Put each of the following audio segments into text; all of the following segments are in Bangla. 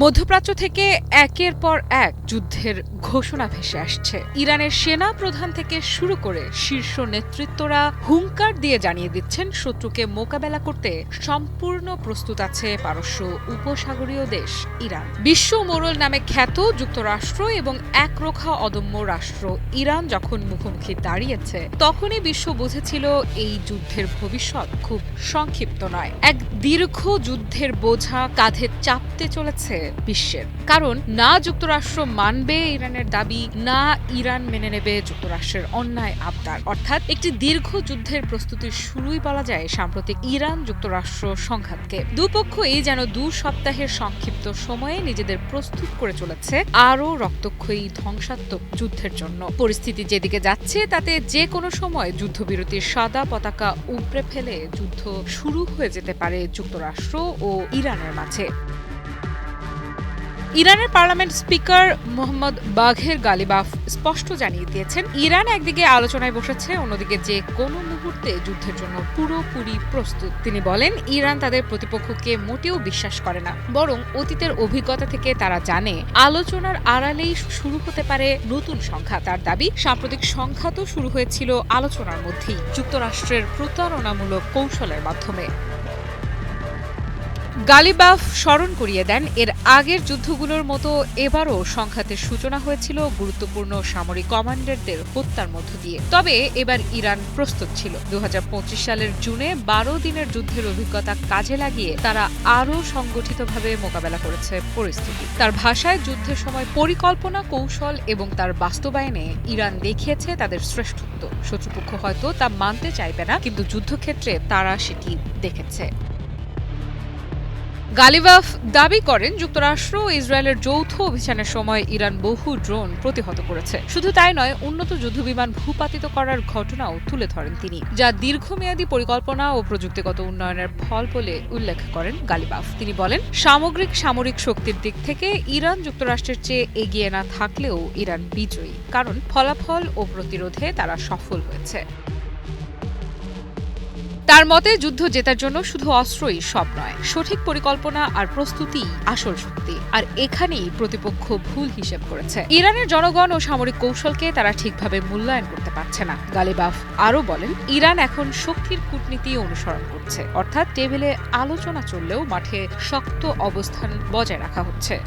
মধ্যপ্রাচ্য থেকে একের পর এক যুদ্ধের ঘোষণা ভেসে আসছে। ইরানের সেনা প্রধান থেকে শুরু করে শীর্ষ নেতৃত্বরা হুঙ্কার দিয়ে জানিয়ে দিচ্ছেন শত্রুকে মোকাবেলা করতে সম্পূর্ণ প্রস্তুত আছে পারস্য উপসাগরীয় দেশ ইরান। বিশ্ব মোড়ল নামে খ্যাত যুক্তরাষ্ট্র এবং একরোখা অদম্য রাষ্ট্র ইরান যখন মুখোমুখি দাঁড়িয়েছে, তখনই বিশ্ব বুঝেছিল এই যুদ্ধের ভবিষ্যৎ খুব সংক্ষিপ্ত নয়। এক দীর্ঘ যুদ্ধের বোঝা কাঁধে চাপতে চলেছে বিশ্বের। কারণ না যুক্তরাষ্ট্র মানবে ইরানের দাবি, না ইরান মেনে নেবে যুক্তরাষ্ট্রের অন্যায় আবদার। অর্থাৎ একটি দীর্ঘ যুদ্ধের প্রস্তুতির শুরুই বলা যায় সাম্প্রতিক ইরান যুক্তরাষ্ট্র সংঘাতকে। দুপক্ষই যেন 2 সপ্তাহের সংক্ষিপ্ত সময়ে নিজেদের প্রস্তুত করে চলেছে আরও রক্তক্ষয়ী ধ্বংসাত্মক যুদ্ধের জন্য। পরিস্থিতি যেদিকে যাচ্ছে তাতে যে কোনো সময় যুদ্ধবিরতির সাদা পতাকা উপড়ে ফেলে যুদ্ধ শুরু হয়ে যেতে পারে যুক্তরাষ্ট্র ও ইরানের মাঝে। ইরানের পার্লামেন্ট স্পিকার মোহাম্মদ বাঘের গালিবাফ স্পষ্ট জানিয়ে দিয়েছেন, ইরান একদিকে আলোচনায় বসেছে, অন্যদিকে যে কোনো মুহূর্তে যুদ্ধের জন্য পুরোপুরি প্রস্তুত। তিনি বলেন, ইরান তাদের প্রতিপক্ষকে মোটেও বিশ্বাস করে না, বরং অতীতের অভিজ্ঞতা থেকে তারা জানে আলোচনার আড়ালেই শুরু হতে পারে নতুন সংঘাত। তার দাবি, সাম্প্রতিক সংঘাতও শুরু হয়েছিল আলোচনার মধ্যেই, যুক্তরাষ্ট্রের প্রতারণামূলক কৌশলের মাধ্যমে। গালিবাফ স্মরণ করিয়ে দেন, এর আগের যুদ্ধগুলোর মতো এবারও সংঘাতের সূচনা হয়েছিল গুরুত্বপূর্ণ সামরিক কমান্ডারদের হত্যার মধ্য দিয়ে। তবে এবার ইরান প্রস্তুত ছিল। 2025 সালের জুনে 12 দিনের যুদ্ধের অভিজ্ঞতা কাজে লাগিয়ে তারা আরও সংগঠিতভাবে মোকাবেলা করেছে পরিস্থিতি। তার ভাষায়, যুদ্ধের সময় পরিকল্পনা, কৌশল এবং তার বাস্তবায়নে ইরান দেখিয়েছে তাদের শ্রেষ্ঠত্ব। শত্রুপক্ষ হয়তো তা মানতে চাইবে না, কিন্তু যুদ্ধক্ষেত্রে তারা সেটি দেখেছে। গালিবাফ দাবি করেন, যুক্তরাষ্ট্র ও ইসরায়েলের যৌথ অভিযানের সময় ইরান বহু ড্রোন প্রতিহত করেছে। শুধু তাই নয়, উন্নত যুদ্ধবিমান ভূপাতিত করার ঘটনাও তুলে ধরেন তিনি, যা দীর্ঘমেয়াদী পরিকল্পনা ও প্রযুক্তিগত উন্নয়নের ফল বলে উল্লেখ করেন গালিবাফ। তিনি বলেন, সামরিক শক্তির দিক থেকে ইরান যুক্তরাষ্ট্রের চেয়ে এগিয়ে না থাকলেও ইরান বিজয়ী, কারণ ফলাফল ও প্রতিরোধে তারা সফল হয়েছে। তার মতে, যুদ্ধ জেতার জন্য শুধু অস্ত্রই সব নয়, সঠিক পরিকল্পনা আর প্রস্তুতি আসল শক্তি। আর এখানেই প্রতিপক্ষ ভুল হিসেব করেছে। ইরানের জনগণ ও সামরিক কৌশলকে তারা ঠিকভাবে মূল্যায়ন করতে পারছে না। গালিবাফ আরও বলেন, ইরান এখন শক্তির কূটনীতি অনুসরণ করছে, অর্থাৎ টেবিলে আলোচনা চললেও মাঠে শক্ত অবস্থান বজায় রাখা হচ্ছে।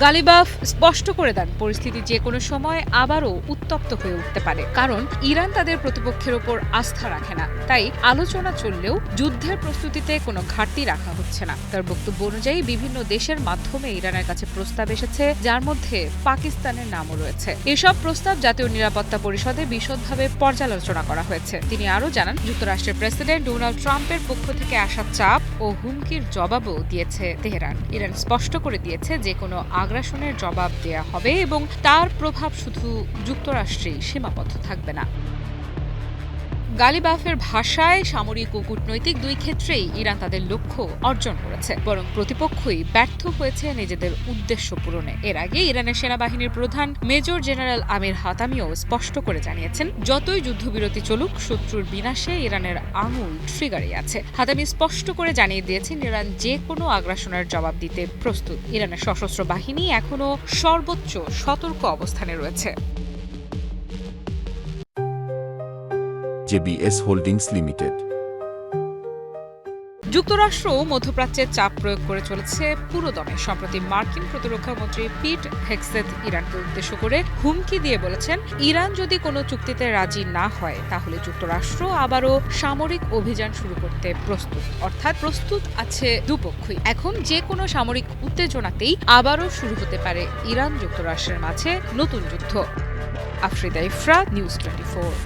গালিবাফ স্পষ্ট করে দেন, পরিস্থিতি যে কোনো সময় আবারও উত্তপ্ত হয়ে উঠতে পারে, কারণ ইরান তাদের প্রতিপক্ষের ওপর আস্থা রাখে না। তাই আলোচনা চললেও যুদ্ধের প্রস্তুতিতে কোনো ঘাটতি রাখা হচ্ছে না। তার বক্তব্য অনুযায়ী বিভিন্ন দেশের মাধ্যমে ইরানের কাছে প্রস্তাব এসেছে, যার মধ্যে পাকিস্তানের নামও রয়েছে। এসব প্রস্তাব জাতীয় নিরাপত্তা পরিষদে বিশদভাবে পর্যালোচনা করা হয়েছে। তিনি আরও জানান, যুক্তরাষ্ট্রের প্রেসিডেন্ট ডোনাল্ড ট্রাম্পের পক্ষ থেকে আসা চাপ ও হুমকির জবাবও দিয়েছে তেহরান। ইরান স্পষ্ট করে দিয়েছে, যে কোনো আগ্রাসনের জবাব দেয়া হবে এবং তার প্রভাব শুধু যুক্তরাষ্ট্রেই সীমাবদ্ধ থাকবে না। গালিবাফের ভাষায়, সামরিক ও কূটনৈতিক 2 ক্ষেত্রেই ইরান তাদের লক্ষ্য অর্জন করেছে, বরং প্রতিপক্ষই ব্যর্থ হয়েছে নিজেদের উদ্দেশ্য পূরণে। এর আগে ইরানের সেনাবাহিনীর প্রধান মেজর জেনারেল আমির হাতামিও স্পষ্ট করে জানিয়েছেন, যতই যুদ্ধবিরতি চলুক, শত্রুর বিনাশে ইরানের আঙুল ট্রিগারে আছে। হাতামি স্পষ্ট করে জানিয়ে দিয়েছেন, ইরান যে কোনো আগ্রাসনের জবাব দিতে প্রস্তুত। ইরানের সশস্ত্র বাহিনী এখনও সর্বোচ্চ সতর্ক অবস্থানে রয়েছে। JBS holdings limited. যুক্তরাষ্ট্র মধ্যপ্রাচ্যে চাপ প্রয়োগ করে চলেছে পুরোদমে। সম্প্রতি মার্কিন প্রতিরক্ষা মন্ত্রী পিট হেগসেথ ইরানকে উদ্দেশ্য করে হুমকি দিয়ে বলেছেন, ইরান যদি কোনো চুক্তিতে রাজি না হয়, তাহলে যুক্তরাষ্ট্র আবারও সামরিক অভিযান শুরু করতে প্রস্তুত। অর্থাৎ প্রস্তুত আছে দুপক্ষই। এখন যে কোনো সামরিক উত্তেজনাতেই আবারও শুরু হতে পারে ইরান যুক্তরাষ্ট্রের মাঝে নতুন যুদ্ধ। আফরিদা ইফরা, নিউজ 24।